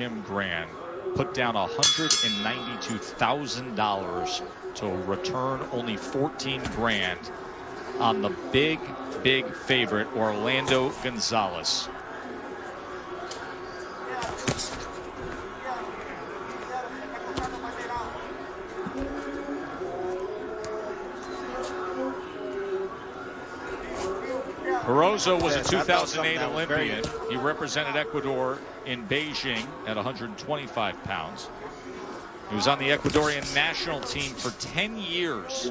Jim Grand put down $192,000 to return only 14 grand on the big favorite Orlando Gonzalez. Porozo was a 2008 Olympian. He represented Ecuador in Beijing at 125 pounds. He was on the Ecuadorian national team for 10 years.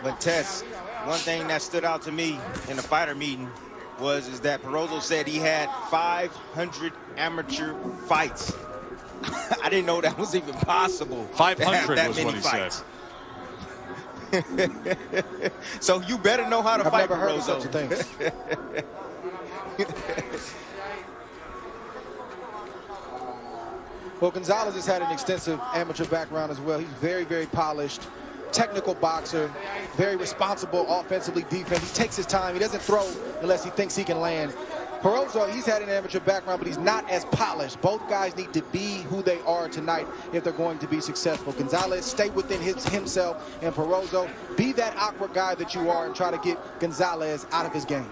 But Tess, one thing that stood out to me in the fighter meeting is that Porozo said he had 500 amateur fights. I didn't know that was even possible. 500 was what he said. So you better know how to fight, I've never heard of Porozo. such a thing. Well, Gonzalez has had an extensive amateur background as well. He's very polished, technical boxer, very responsible offensively, defense. He takes his time. He doesn't throw unless he thinks he can land. Porozo, he's had an amateur background, but he's not as polished. Both guys need to be who they are tonight if they're going to be successful. Gonzalez, stay within himself, and Porozo, be that awkward guy that you are and try to get Gonzalez out of his game.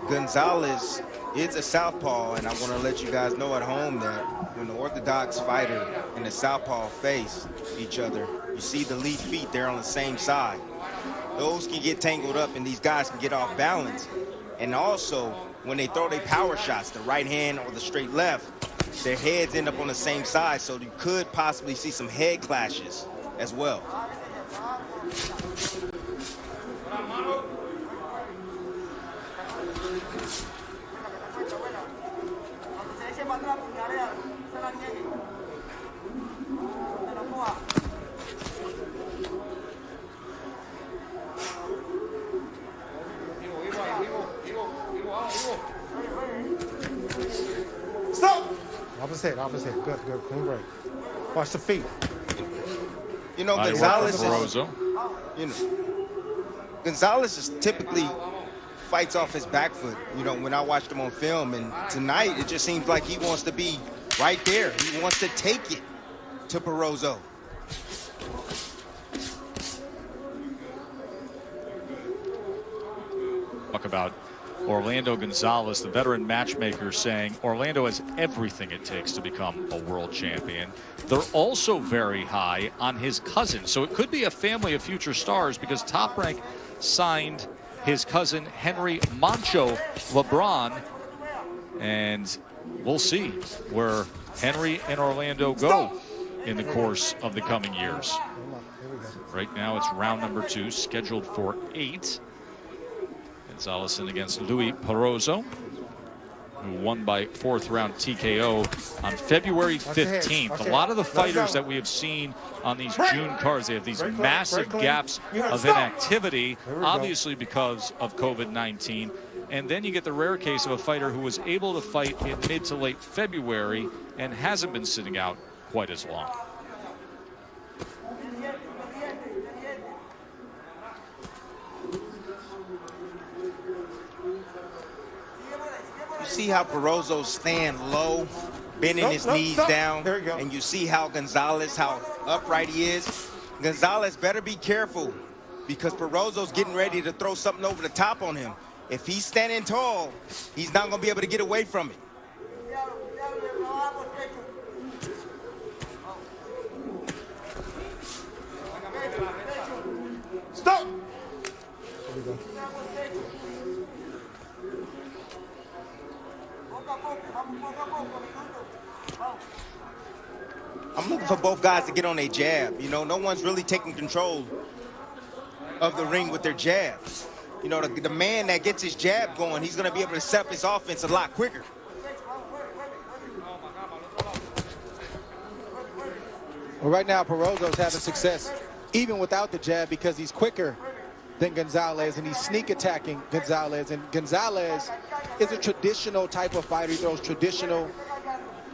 Gonzalez is a southpaw, and I want to let you guys know at home that when the orthodox fighter and the southpaw face each other, you see the lead feet there on the same side. Those can get tangled up, and these guys can get off balance. And also, when they throw their power shots, the right hand or the straight left, their heads end up on the same side, so you could possibly see some head clashes as well. Stop! Off his head. Good, clean break. Watch the feet. You know, Gonzalez is typically fights off his back foot, you know, when I watched him on film, and tonight it just seems like he wants to be right there. He wants to take it to Porozo. Talk about Orlando Gonzalez, the veteran matchmaker, saying Orlando has everything it takes to become a world champion. They're also very high on his cousin, so it could be a family of future stars because Top Rank signed his cousin Henry Mancho LeBron, and we'll see where Henry and Orlando go in the course of the coming years. Right now it's round number 2, scheduled for 8. Gonzalez in against Louis Porozo, who won by 4th round TKO on February 15th. A lot of the fighters that we have seen on these June cards, they have these massive gaps of inactivity, obviously because of COVID-19. And then you get the rare case of a fighter who was able to fight in mid to late February and hasn't been sitting out quite as long. See how Porozo's stand low, bending his knees down, and you see how Gonzalez, how upright he is. Gonzalez better be careful because Porozo's getting ready to throw something over the top on him. If he's standing tall, he's not going to be able to get away from it. Stop! I'm looking for both guys to get on their jab. You know, no one's really taking control of the ring with their jabs. You know, the man that gets his jab going, he's going to be able to set up his offense a lot quicker. Well, right now, Porozo's having success even without the jab because he's quicker than Gonzalez, and he's sneak attacking Gonzalez. And Gonzalez is a traditional type of fighter. He throws traditional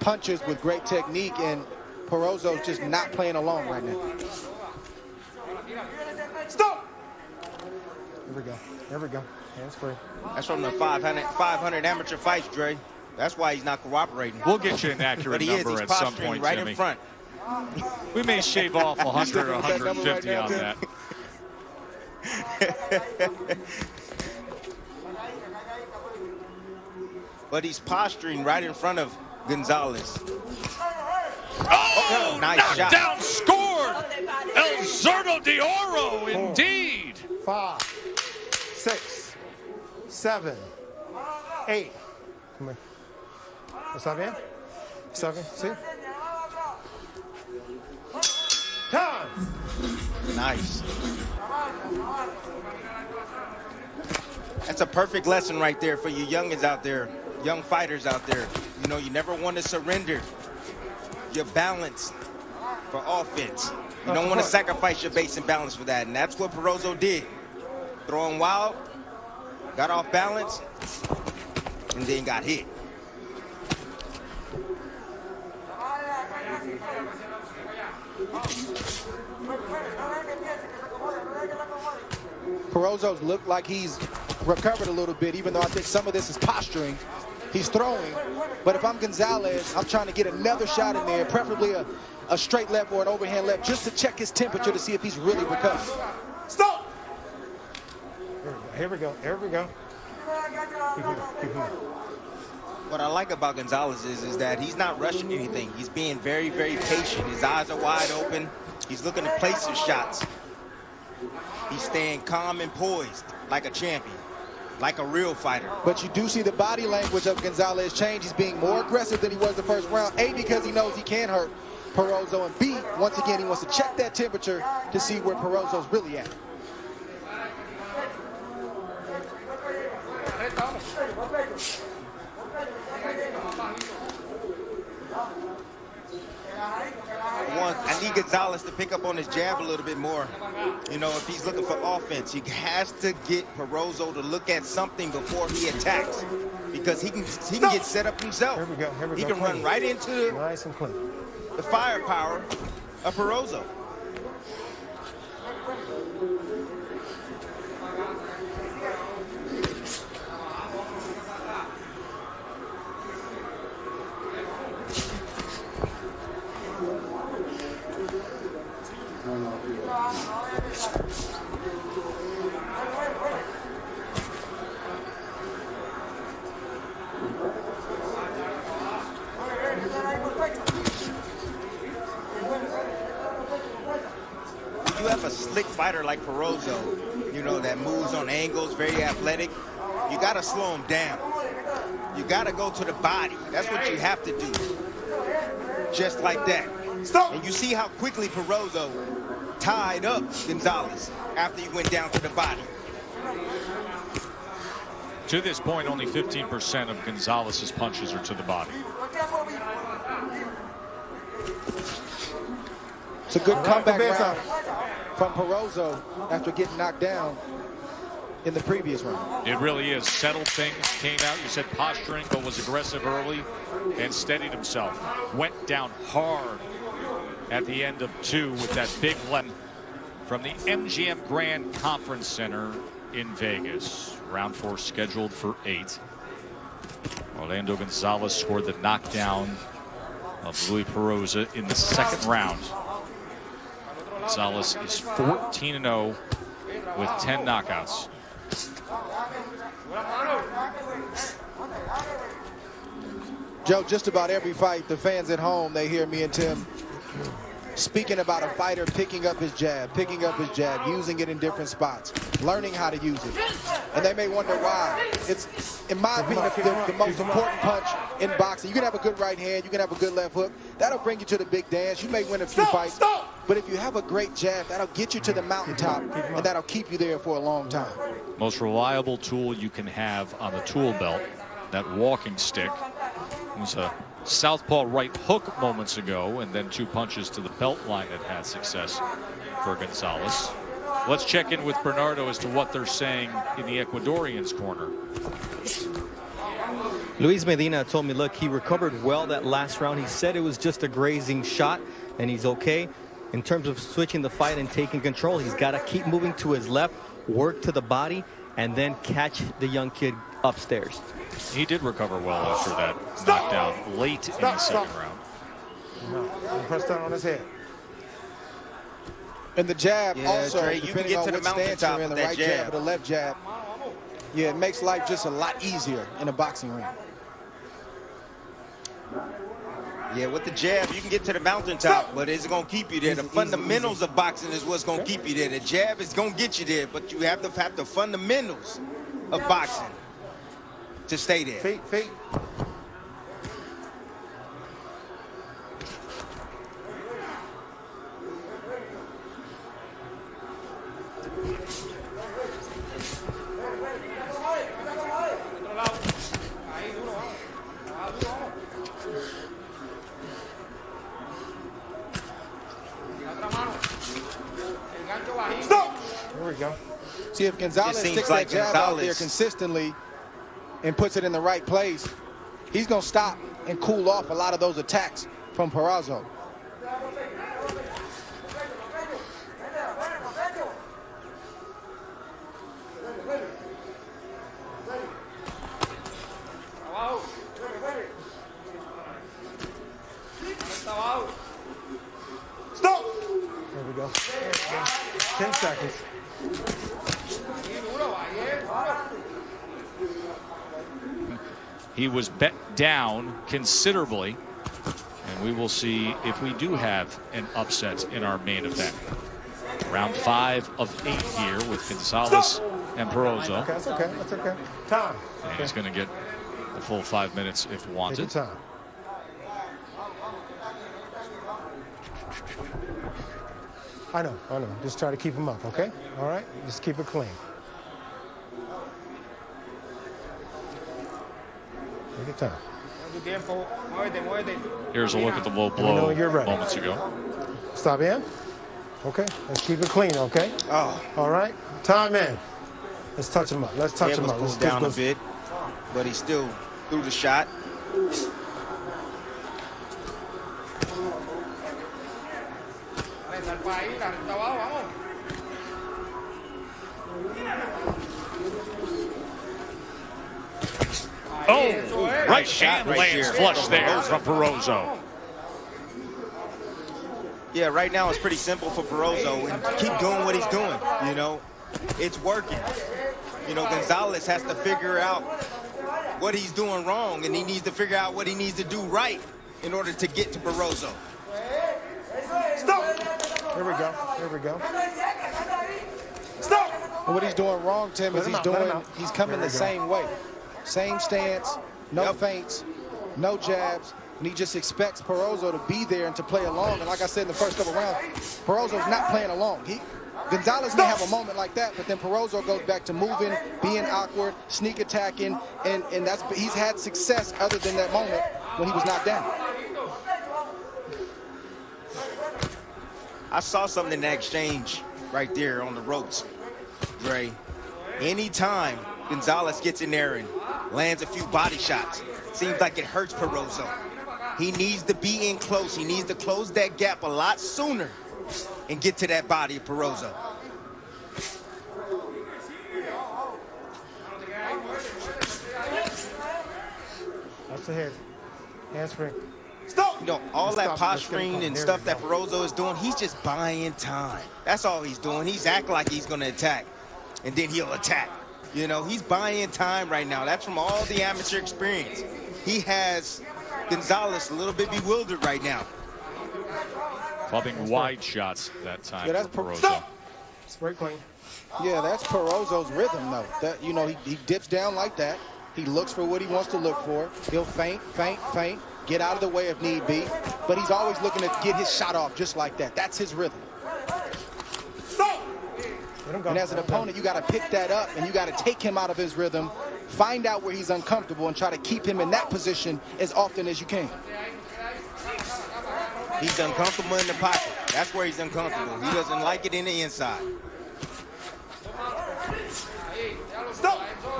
punches with great technique, and Porozo's just not playing along right now. Stop! Here we go. Here we go. Hands free. That's from the 500 amateur fights, Dre. That's why he's not cooperating. We'll get you an accurate But he is. number He's at some posturing point, right Jimmy. in front. We may shave off 100 or 150 right on now, that. But he's posturing right in front of Gonzalez. Oh, nice shot. knockdown scored. El Zurdo de Oro, indeed. 5, 6, 7, 8. Come here. ¿Está bien? ¿Está bien? ¿Sí? Time. Nice. That's a perfect lesson right there for you youngins out there, young fighters out there. You know, you never want to surrender your balance for offense. You don't want to sacrifice your base and balance for that, and that's what Porozo did. Throwing wild, got off balance, and then got hit. Porozo's looked like he's recovered a little bit, even though I think some of this is posturing. He's throwing, but if I'm Gonzalez, I'm trying to get another shot in there, preferably a straight left or an overhand left, just to check his temperature to see if he's really recovered. Stop! Here we go. Here we go. What I like about Gonzalez is that he's not rushing anything. He's being very, very patient. His eyes are wide open. He's looking to place his shots. He's staying calm and poised like a champion, like a real fighter. But you do see the body language of Gonzalez change. He's being more aggressive than he was the first round. A, because he knows he can hurt Porozo, and B, once again, he wants to check that temperature to see where Porozo's really at. I need Gonzalez to pick up on his jab a little bit more. You know, if he's looking for offense, he has to get Porozo to look at something before he attacks, because he can get set up himself. Here we go. Here we He go. can run right into Nice and clean. the firepower of Porozo. You have a slick fighter like Porozo, you know, that moves on angles, very athletic. You got to slow him down. You got to go to the body. That's what you have to do. Just like that. Stop. And you see how quickly Porozo tied up Gonzalez after he went down to the body. To this point, only 15% of Gonzalez's punches are to the body. It's a good comeback round from Porozo after getting knocked down in the previous round. It really is. Settled things, came out. You said posturing, but was aggressive early and steadied himself. Went down hard at the end of 2 with that big left from the MGM Grand Conference Center in Vegas. Round 4 scheduled for 8. Orlando Gonzalez scored the knockdown of Luis Porozo in the second round. Gonzalez is 14-0 with 10 knockouts. Joe, just about every fight, the fans at home, they hear me and Tim speaking about a fighter picking up his jab, using it in different spots, learning how to use it. And they may wonder why. It's, in my opinion, the most important punch in boxing. You can have a good right hand, you can have a good left hook. That'll bring you to the big dance. You may win a few fights. But if you have a great jab, that'll get you to the mountaintop, and that'll keep you there for a long time. Most reliable tool you can have on the tool belt, that walking stick. It was a southpaw right hook moments ago, and then 2 punches to the belt line that had success for Gonzalez. Let's check in with Bernardo as to what they're saying in the Ecuadorians' corner. Luis Medina told me, look, he recovered well that last round. He said it was just a grazing shot, and he's okay. In terms of switching the fight and taking control, he's got to keep moving to his left, work to the body, and then catch the young kid upstairs. He did recover well after that knockdown late in the second round. No, press down on his head. And the jab Yeah, also, Dre, you can depending get on to the what stance mountaintop you're in, the with that right jab jab. or the left jab, yeah, it makes life just a lot easier in a boxing ring. Yeah, with the jab, you can get to the mountaintop, but it's going to keep you there. The fundamentals of boxing is what's going to keep you there. The jab is going to get you there, but you have to have the fundamentals of boxing to stay there. Feet. Here we go. See, if Gonzalez It seems sticks like that jab out there Gonzalez- consistently and puts it in the right place, he's going to stop and cool off a lot of those attacks from Porozo. Stop. There we go. 10 seconds. He was bet down considerably, and we will see if we do have an upset in our main event. Round 5 of 8 here with Gonzalez and Porozo. Okay, that's okay. That's okay. Time. And he's going to get the full 5 minutes if Take your wanted. time. I know. Just try to keep him up, okay? All right? Just keep it clean. Take your time. Here's a look at the low Let me know blow when you're ready. moments ago. Stop in. Okay, let's keep it clean, okay? Oh, All right, time in. Let's touch him up. Let's touch head him was up. pulled down a bit, but he still threw the shot. Oh, right hand right lands here. flush there from Porozo. Yeah, right now it's pretty simple for Porozo, and keep doing what he's doing. You know, it's working. You know, Gonzalez has to figure out what he's doing wrong, and he needs to figure out what he needs to do right in order to get to Porozo. Stop. Here we go. Here we go. Stop. And what he's doing wrong, Tim, is Let him out. he's coming the same way. Same stance, no Yep. feints, no jabs, and he just expects Porozo to be there and to play along. And like I said in the first couple rounds, Porozo's not playing along. Gonzalez may have a moment like that, but then Porozo goes back to moving, being awkward, sneak attacking, and he's had success other than that moment when he was knocked down. I saw something in that exchange right there on the ropes, Dre. Anytime Gonzalez gets in there and lands a few body shots, seems like it hurts Porozo. He needs to be in close. He needs to close that gap a lot sooner and get to that body of Porozo. That's the head. Handspring. Stop! You know, all that Stop. Let's get him posturing coming. and There stuff we that go. Porozo is doing, he's just buying time. That's all he's doing. He's acting like he's going to attack, and then he'll attack. You know, he's buying time right now. That's from all the amateur experience. He has Gonzalez a little bit bewildered right now. Clubbing wide shots that time Yeah, that's for Porozo. Stop! Spray clean. Yeah, that's Porozo's rhythm, though. That, you know, he dips down like that. He looks for what he wants to look for. He'll feint, get out of the way if need be. But he's always looking to get his shot off just like that. That's his rhythm. Let him go. And as an Let him go. opponent, you got to pick that up, and you got to take him out of his rhythm, find out where he's uncomfortable, and try to keep him in that position as often as you can. He's uncomfortable in the pocket. That's where he's uncomfortable. He doesn't like it in the inside.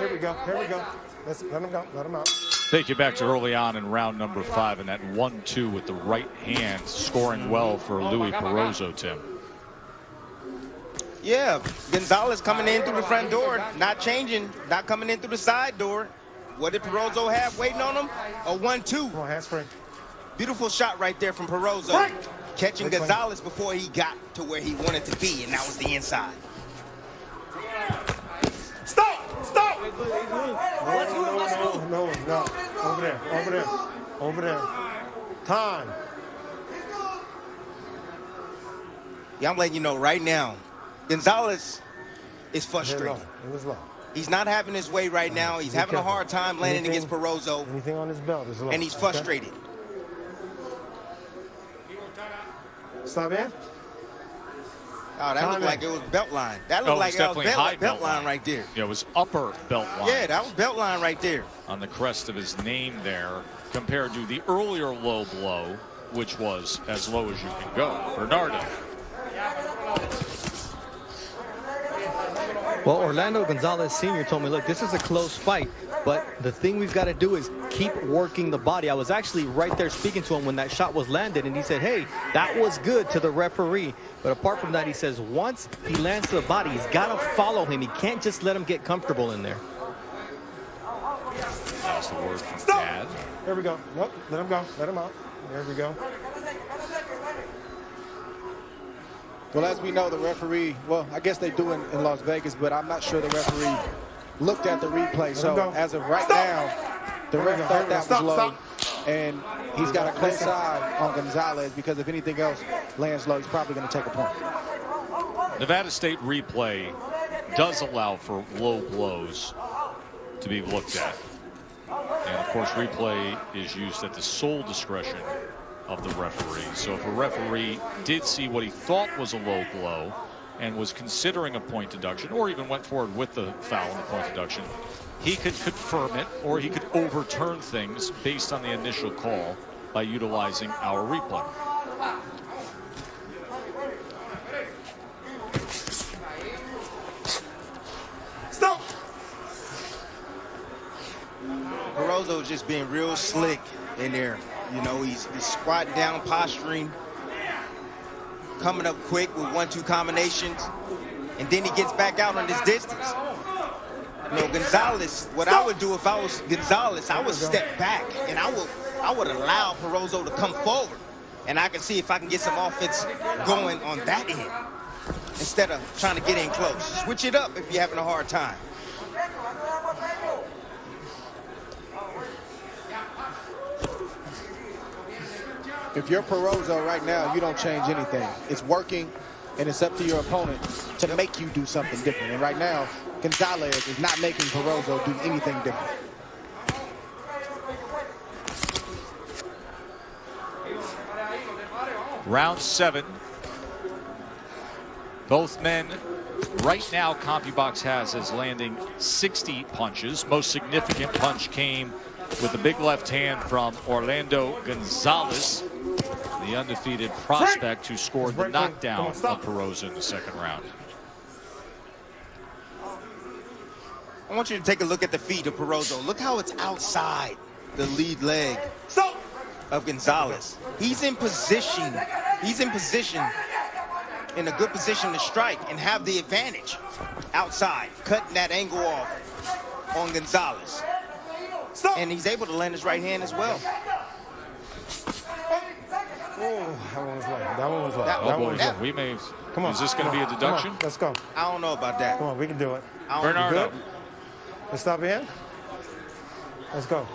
Here we go. Here we go. Let's let him go. Let him out. Take you back to early on in round number 5 and that 1-2 with the right hand, scoring well for Louis Porozo, Tim. Yeah, Gonzalez coming in through the front door, not changing, not coming in through the side door. What did Porozo have waiting on him? A 1-2. Come on, handspring. Beautiful shot right there from Porozo. Catching Gonzalez before he got to where he wanted to be, and that was the inside. Stop! Stop! No. Over there. Over there. Time. Yeah, I'm letting you know right now, Gonzalez is frustrated. It was low. He's not having his way right now. He's having a hard time landing against Porozo. Anything on his belt is low. And he's frustrated. Okay. Stop in. Oh, that looked like it was belt line. That looked like definitely high belt line right there. Yeah, it was upper belt line. Yeah, that was belt line right there. On the crest of his name there, compared to the earlier low blow, which was as low as you can go. Bernardo. Well, Orlando Gonzalez Sr. told me, look, this is a close fight, but the thing we've got to do is keep working the body. I was actually right there speaking to him when that shot was landed, and he said, hey, that was good to the referee. But apart from that, he says once he lands to the body, he's got to follow him. He can't just let him get comfortable in there. That's the word from Dad. There we go. Nope. Let him go. Let him out. There we go. Well, as we know, the referee, well, I guess they do in Las Vegas, but I'm not sure the referee looked at the replay. So as of right now, the ref thought that was low. And he's got a close eye on Gonzalez because if anything else lands low, he's probably going to take a point. Nevada State replay does allow for low blows to be looked at. And of course, replay is used at the sole discretion of the referee. So if a referee did see what he thought was a low blow and was considering a point deduction, or even went forward with the foul and the point deduction, he could confirm it, or he could overturn things based on the initial call by utilizing our replay. Stop! Porozo just being real slick in there. You know, he's squatting down, posturing, coming up quick with 1-2 combinations, and then he gets back out on this distance. You know, Gonzalez, what I would do if I was Gonzalez, I would step back, and I would allow Porozo to come forward, and I can see if I can get some offense going on that end instead of trying to get in close. Switch it up if you're having a hard time. If you're Porozo right now, you don't change anything. It's working, and it's up to your opponent to make you do something different. And right now, Gonzalez is not making Porozo do anything different. Round 7. Both men right now CompuBox has as landing 60 punches. Most significant punch came with the big left hand from Orlando Gonzalez, the undefeated prospect who scored the knockdown of Porozo in the second round. I want you to take a look at the feet of Porozo. Look how it's outside the lead leg of Gonzalez. He's in position. He's in position, in a good position to strike and have the advantage outside, cutting that angle off on Gonzalez. And he's able to land his right hand as well. Oh, that one was low. That one was low. That one was low. We may. Come on. Is this going to be a deduction? Let's go. I don't know about that. Come on, we can do it. Bernardo. Good? Let's stop in. Let's go.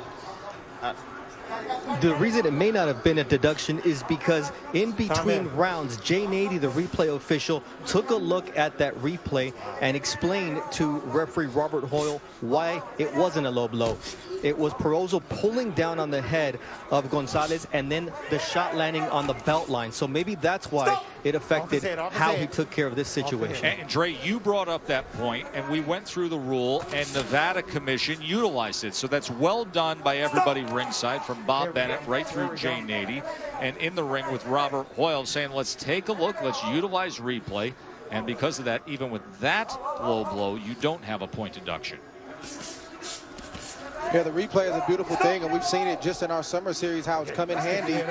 The reason it may not have been a deduction is because in between rounds, Jay Nady, the replay official, took a look at that replay and explained to referee Robert Hoyle why it wasn't a low blow. It was Porozo pulling down on the head of Gonzalez and then the shot landing on the belt line. So maybe that's why it affected how he took care of this situation. And Dre, you brought up that point, and we went through the rule, and Nevada Commission utilized it. So that's well done by everybody ringside, from Bob Bennett right through Jay Nady, and in the ring with Robert Hoyle saying, let's take a look, let's utilize replay. And because of that, even with that low blow, you don't have a point deduction. Yeah, the replay is a beautiful thing, and we've seen it just in our summer series, how it's come in handy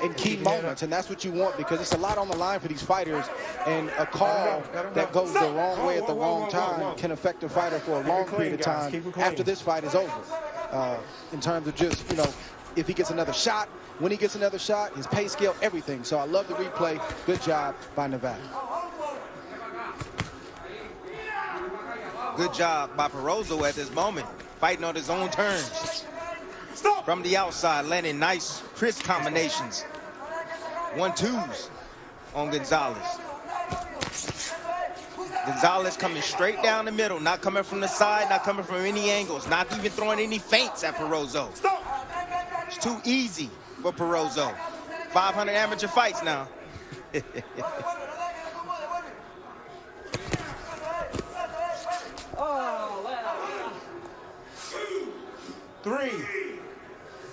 in key moments, and that's what you want because it's a lot on the line for these fighters, and a call that goes the wrong way at the wrong time can affect a fighter for a long period of time after this fight is over. In terms of just, you know, if he gets another shot, when he gets another shot, his pay scale, everything. So I love the replay. Good job by Nevada. Good job by Porozo at this moment, fighting on his own terms. From the outside, landing nice, crisp combinations. 1-2s on Gonzalez. Gonzalez coming straight down the middle, not coming from the side, not coming from any angles, not even throwing any feints at Porozo. It's too easy for Porozo. 500 amateur fights now. 3,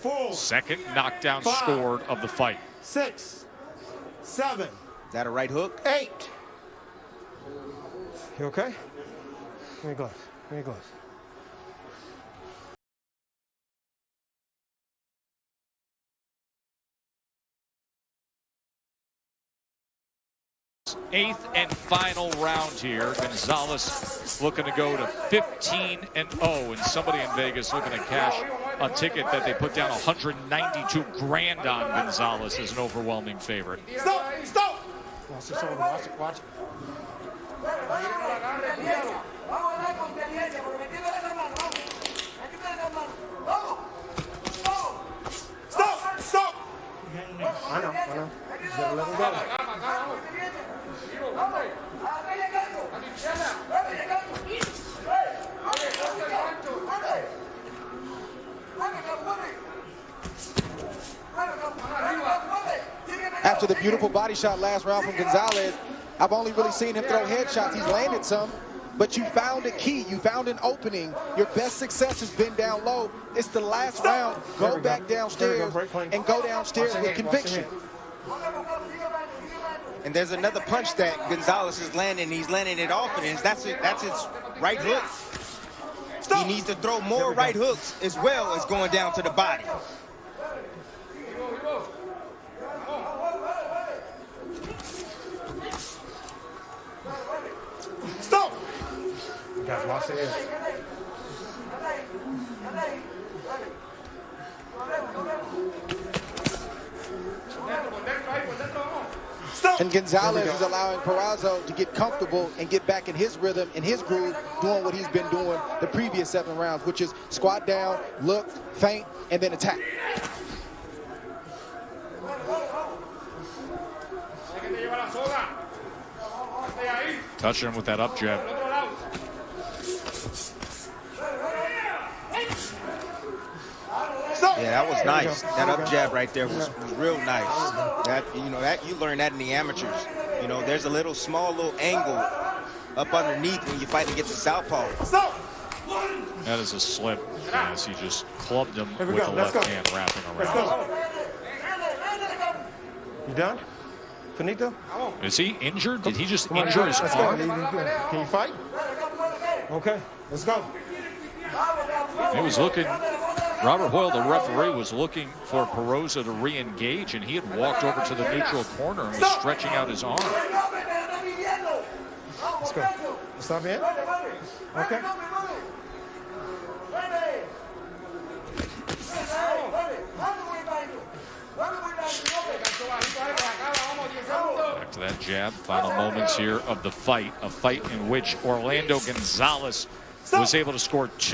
4. Second knockdown 5, scored of the fight. 6, 7. Is that a right hook? 8. You okay? Give me a glass. Give me a glass. Eighth and final round here. Gonzalez looking to go to 15-0, and somebody in Vegas looking to cash a ticket that they put down 192 grand on Gonzalez as an overwhelming favorite. Stop! Stop! Watch the shoulder. Watch it. Watch it. Stop! Stop! I know. I know. You gotta let him go. After the beautiful body shot last round from Gonzalez, I've only really seen him throw headshots. He's landed some, but you found a key. You found an opening. Your best success has been down low. It's the last round. Go back downstairs and go downstairs with conviction. And there's another punch that Gonzalez is landing. He's landing it often, and that's his right hook. He needs to throw more right hooks as well as going down to the body. Stop! You guys watch the edge. And Gonzalez is allowing Porozo to get comfortable and get back in his rhythm, in his groove, doing what he's been doing the previous 7 rounds, which is squat down, look, feint, and then attack. Touching him with that up jab. Yeah, that was nice. That up jab right there was real nice. That, you know, that you learn that in the amateurs. You know, there's a small little angle up underneath when you fight against a southpaw. That is a slip as he just clubbed him with go. the Let's left go. hand wrapping Let's around. go. You done? Finito? Is he injured? Did he just Come on, injure his let's go. arm? Can you fight? Okay, let's go. He was looking, Robert Hoyle, the referee, was looking for Porozo to re-engage, and he had walked over to the neutral corner and was stretching out his arm. Let's go. Stop in. Okay. Back to that jab. Final moments here of the fight. A fight in which Orlando Gonzalez was able to score 2.